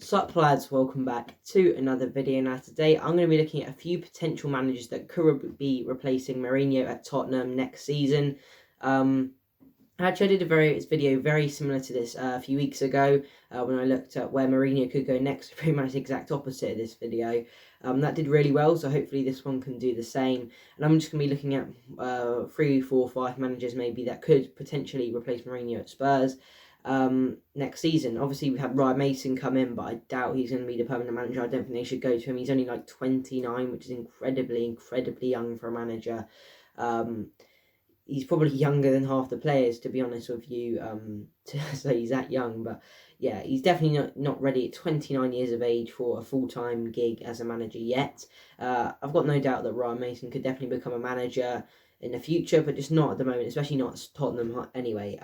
Sup lads, welcome back to another video. Now today I'm going to be looking at a few potential managers that could be replacing Mourinho at Tottenham next season. Actually, I did a video very similar to this a few weeks ago when I looked at where Mourinho could go next, pretty much the exact opposite of this video. That did really well, so hopefully this one can do the same. And I'm just going to be looking at 3, 4, 5 managers maybe that could potentially replace Mourinho at Spurs next season. Obviously, we've had Ryan Mason come in, but I doubt he's going to be the permanent manager. I don't think they should go to him. He's only like 29, which is incredibly young for a manager. He's probably younger than half the players, to be honest with you, to say he's that young. But yeah, he's definitely not ready at 29 years of age for a full-time gig as a manager yet. I've got no doubt that Ryan Mason could definitely become a manager in the future, but just not at the moment, especially not at Tottenham anyway.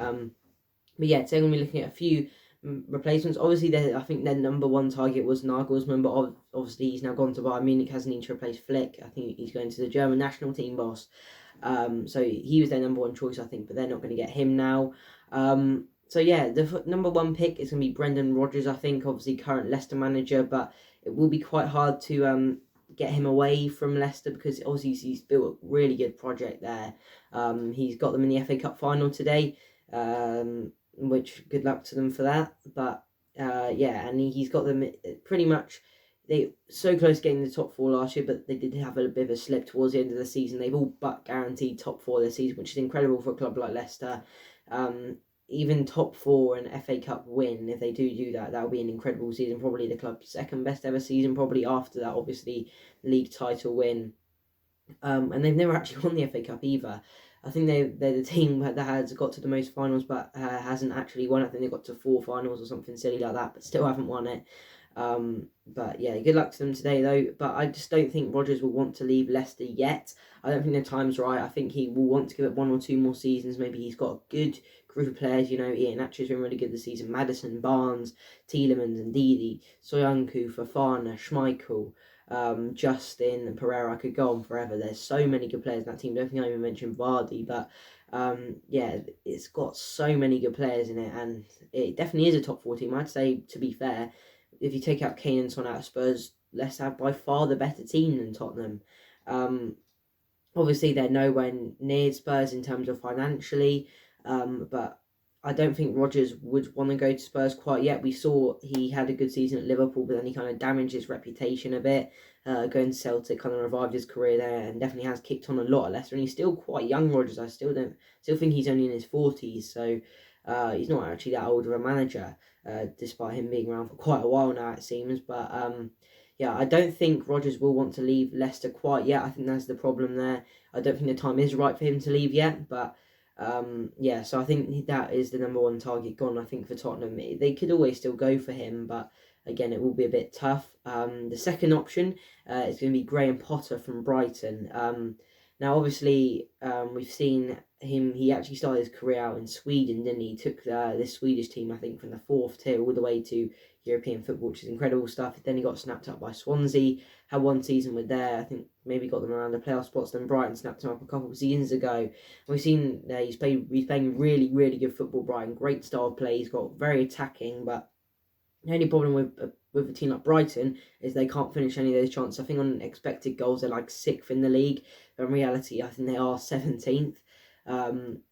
But yeah, today I'm going to be looking at a few replacements. Obviously, I think their number one target was Nagelsmann, but obviously he's now gone to Bayern Munich, hasn't he, to replace Flick. I think he's going to the German national team boss. So he was their number one choice, I think, but they're not going to get him now. So yeah, the number one pick is going to be Brendan Rodgers, I think, obviously current Leicester manager, but it will be quite hard to get him away from Leicester because obviously he's built a really good project there. He's got them in the FA Cup final today, which good luck to them for that. But yeah, and he's got them pretty much. They so close to getting the top 4 last year, but they did have a bit of a slip towards the end of the season. They've all but guaranteed top 4 this season, which is incredible for a club like Leicester. Even top 4 and FA Cup win, if they do that, that'll be an incredible season. Probably the club's second best ever season. Probably after that, obviously, league title win. And they've never actually won the FA Cup either. I think they're the team that has got to the most finals, but hasn't actually won. I think they got to 4 finals or something silly like that, but still haven't won it. But yeah, good luck to them today though. But I just don't think Rodgers will want to leave Leicester yet. I don't think the time's right. I think he will want to give it 1 or 2 more seasons. Maybe he's got a good group of players. You know, Iheanacho's been really good this season. Maddison, Barnes, Tielemans, and Ndidi, Soyuncu, Fofana, Schmeichel, Justin, Pereira. I could go on forever. There's so many good players in that team. I don't think I even mentioned Vardy, but yeah, it's got so many good players in it, and it definitely is a top 4 team. I'd say, to be fair, if you take out Kane and Son out of Spurs, Leicester have by far the better team than Tottenham. Obviously, they're nowhere near Spurs in terms of financially, but I don't think Rodgers would want to go to Spurs quite yet. We saw he had a good season at Liverpool, but then he kind of damaged his reputation a bit. Going to Celtic kind of revived his career there, and definitely has kicked on a lot at Leicester. And he's still quite young, Rodgers. I still think he's only in his 40s, so he's not actually that old of a manager, despite him being around for quite a while now, it seems. But yeah, I don't think Rodgers will want to leave Leicester quite yet. I think that's the problem there. I don't think the time is right for him to leave yet, but yeah, so I think that is the number one target gone, I think, for Tottenham. They could always still go for him, but again, it will be a bit tough. The second option is going to be Graham Potter from Brighton. Now, obviously, we've seen him. He actually started his career out in Sweden, didn't he? He took this Swedish team, I think, from the 4th tier all the way to European football, which is incredible stuff. Then he got snapped up by Swansea, had 1 season with there. I think maybe got them around the playoff spots. Then Brighton snapped him up a couple of seasons ago. And we've seen he's playing really, really good football, Brighton. Great style of play. He's got very attacking, but the only problem with a team like Brighton is they can't finish any of those chances. I think on expected goals they're like 6th in the league. But in reality, I think they are 17th.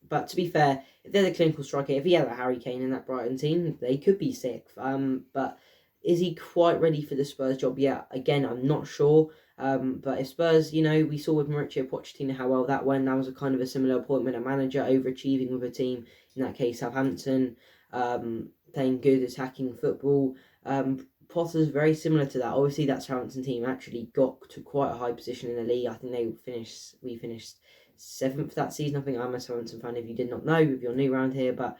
But to be fair, if they're the clinical striker, if he had a Harry Kane in that Brighton team, they could be 6th. But is he quite ready for the Spurs job yet? Again, I'm not sure. But if Spurs, we saw with Mauricio Pochettino how well that went. That was a kind of a similar appointment, a manager overachieving with a team, in that case Southampton, playing good attacking football. Potter's very similar to that. Obviously, that Southampton team actually got to quite a high position in the league. I think we finished 7th that season. I think I'm a Southampton fan, if you did not know, if you're new around here. But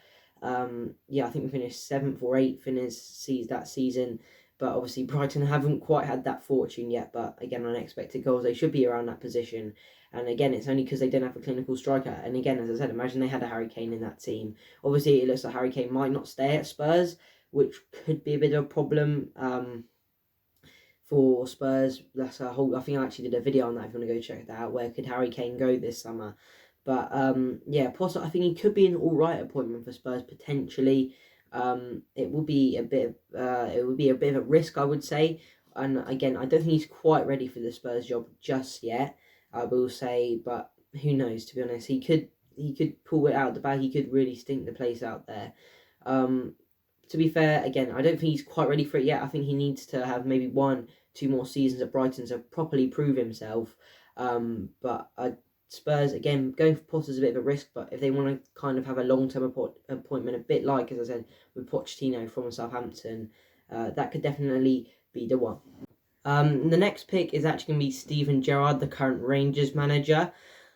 yeah, I think we finished 7th or 8th in that season. But obviously, Brighton haven't quite had that fortune yet. But again, on expected goals, they should be around that position. And again, it's only because they don't have a clinical striker. And again, as I said, imagine they had a Harry Kane in that team. Obviously, it looks like Harry Kane might not stay at Spurs, which could be a bit of a problem for Spurs. That's a whole. I think I actually did a video on that. If you want to go check that out, where could Harry Kane go this summer? But yeah, Potter, I think he could be an all right appointment for Spurs potentially. it will be a bit of a risk, I would say. And again, I don't think he's quite ready for the Spurs job just yet, I will say, but who knows, to be honest. He could pull it out of the bag. He could really stink the place out there. To be fair, again, I don't think he's quite ready for it yet. I think he needs to have maybe 1-2 more seasons at Brighton to properly prove himself. But Spurs, again, going for Potter's a bit of a risk, but if they want to kind of have a long-term appointment, a bit like, as I said, with Pochettino from Southampton, that could definitely be the one. The next pick is actually going to be Steven Gerrard, the current Rangers manager.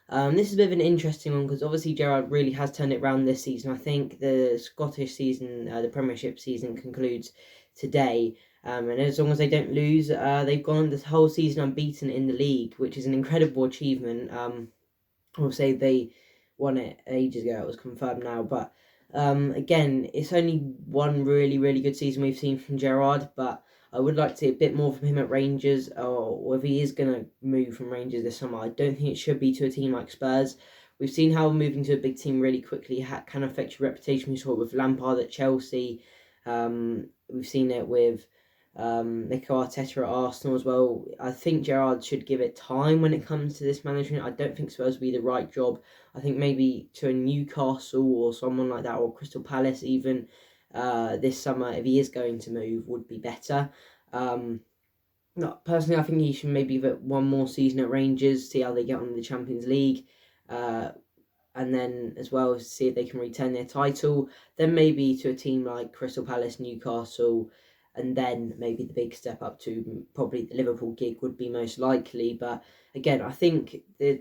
This is a bit of an interesting one because obviously Gerrard really has turned it around this season. I think the Scottish season, the Premiership season, concludes today. And as long as they don't lose, they've gone this whole season unbeaten in the league, which is an incredible achievement. I will say they won it ages ago. It was confirmed now. But again, it's only one really, really good season we've seen from Gerrard. But I would like to see a bit more from him at Rangers, or if he is going to move from Rangers this summer. I don't think it should be to a team like Spurs. We've seen how moving to a big team really quickly can affect your reputation. We saw it with Lampard at Chelsea. We've seen it with Mikel Arteta at Arsenal as well. I think Gerrard should give it time when it comes to this management. I don't think Spurs will be the right job. I think maybe to a Newcastle or someone like that, or Crystal Palace even, this summer, if he is going to move, would be better. Personally, I think he should maybe give it one more season at Rangers, see how they get on in the Champions League, and then as well see if they can retain their title. Then maybe to a team like Crystal Palace, Newcastle, and then maybe the big step up to probably the Liverpool gig would be most likely. But again, I think the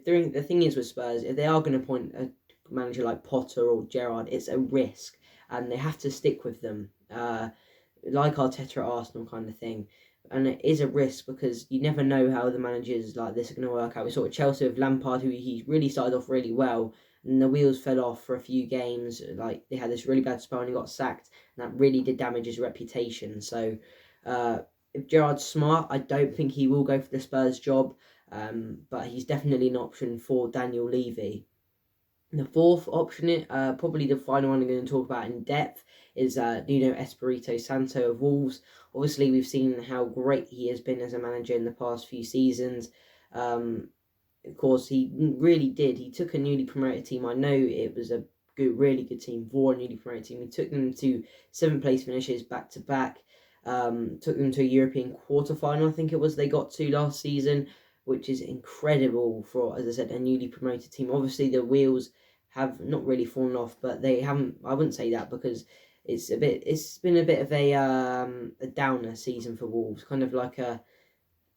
thing is with Spurs, if they are going to appoint a manager like Potter or Gerrard, it's a risk, and they have to stick with them, like Arteta at Arsenal kind of thing. And it is a risk because you never know how the managers like this are going to work out. We saw Chelsea with Lampard, who he really started off really well, and the wheels fell off for a few games. Like they had this really bad spell and he got sacked, and that really did damage his reputation. So if Gerrard's smart, I don't think he will go for the Spurs job, but he's definitely an option for Daniel Levy. The fourth option, probably the final one I'm going to talk about in depth, is Nuno Espirito Santo of Wolves. Obviously, we've seen how great he has been as a manager in the past few seasons. Of course, he really did. He took a newly promoted team. I know it was a really good team for a newly promoted team. He took them to 7th place finishes back to back. Took them to a European quarterfinal, I think it was, they got to last season, which is incredible for, as I said, a newly promoted team. Obviously, the wheels have not really fallen off, but they haven't. I wouldn't say that because it's been a bit of a downer season for Wolves, kind of like a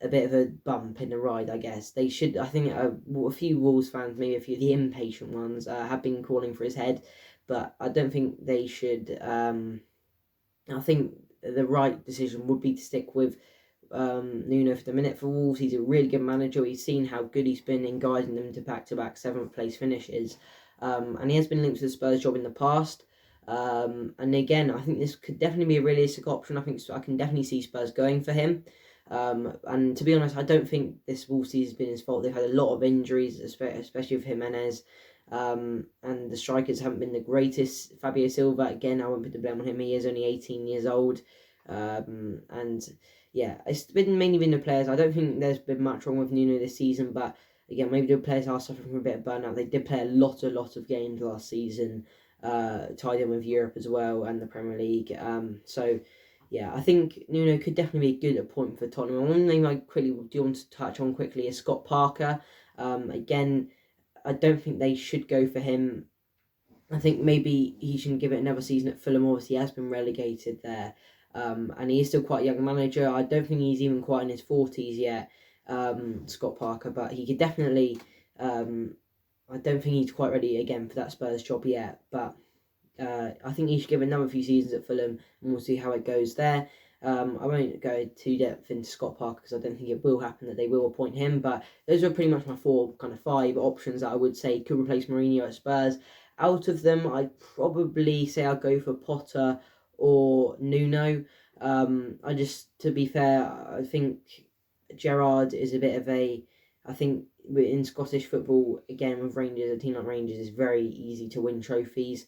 bit of a bump in the ride, I guess. They should, I think, a few Wolves fans, maybe a few of the impatient ones, have been calling for his head, but I don't think they should. I think the right decision would be to stick with Nuno for the minute. For Wolves, he's a really good manager. We've seen how good he's been in guiding them to back-to-back 7th place finishes, and he has been linked to the Spurs job in the past. And again, I think this could definitely be a realistic option. I think I can definitely see Spurs going for him. And to be honest, I don't think this Wolves season has been his fault. They've had a lot of injuries, especially with Jimenez. And the strikers haven't been the greatest. Fabio Silva, again, I won't put the blame on him. He is only 18 years old. And yeah, it's mainly been the players. I don't think there's been much wrong with Nuno this season, but again, maybe the players are suffering from a bit of burnout. They did play a lot of games last season, tied in with Europe as well and the Premier League. So yeah, I think Nuno could definitely be a good appointment for Tottenham. One name I do want to touch on quickly is Scott Parker. Again, I don't think they should go for him. I think maybe he shouldn't give it another season at Fulham. Obviously, he has been relegated there. And he is still quite a young manager. I don't think he's even quite in his 40s yet, Scott Parker, but he could definitely, I don't think he's quite ready again for that Spurs job yet, but I think he should give another few seasons at Fulham and we'll see how it goes there. I won't go too depth into Scott Parker because I don't think it will happen that they will appoint him, but those are pretty much my 5 options that I would say could replace Mourinho at Spurs. Out of them, I'd probably say I'll go for Potter or Nuno. To be fair, I think Gerrard is a bit of I think in Scottish football, again with Rangers, a team like Rangers is very easy to win trophies.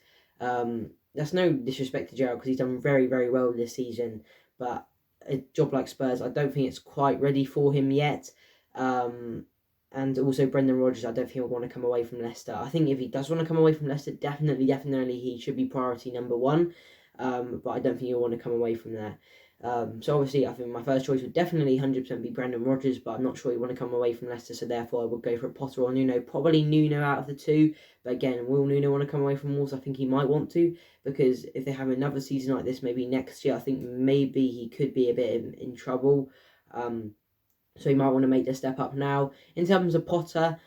that's no disrespect to Gerrard because he's done very, very well this season. But a job like Spurs, I don't think it's quite ready for him yet. And also Brendan Rodgers, I don't think he'll want to come away from Leicester. I think if he does want to come away from Leicester, definitely he should be priority number one. But I don't think he'll want to come away from there. So obviously, I think my first choice would definitely 100% be Brendan Rodgers, but I'm not sure he want to come away from Leicester, so therefore I would go for Potter or Nuno. Probably Nuno out of the two, but again, will Nuno want to come away from Wolves? I think he might want to, because if they have another season like this, maybe next year, I think maybe he could be a bit in trouble. So he might want to make the step up now. In terms of Potter,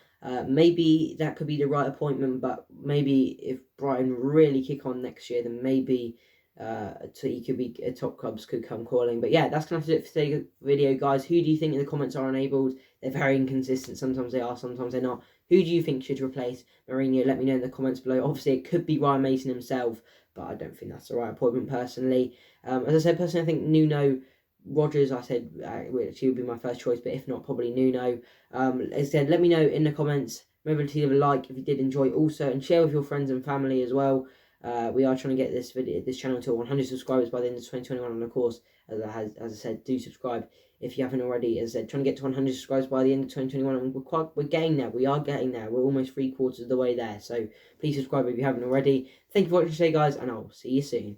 maybe that could be the right appointment, but maybe if Brighton really kick on next year, then maybe so he could be top clubs could come calling. But yeah, that's kind of it for today's video, guys. Who do you think in the comments are enabled? They're very inconsistent. Sometimes they are, sometimes they're not. Who do you think should replace Mourinho? Let me know in the comments below. Obviously, it could be Ryan Mason himself, but I don't think that's the right appointment personally. As I said, personally, I think Nuno. Rodgers, I said, which would be my first choice, but if not, probably Nuno. As I said, let me know in the comments. Remember to leave a like if you did enjoy also, and share with your friends and family as well. We are trying to get this channel to 100 subscribers by the end of 2021, and of course, as I said, do subscribe if you haven't already. As I said, trying to get to 100 subscribers by the end of 2021, and we're getting there. We are getting there. We're almost 3/4 of the way there. So please subscribe if you haven't already. Thank you for watching today, guys, and I'll see you soon.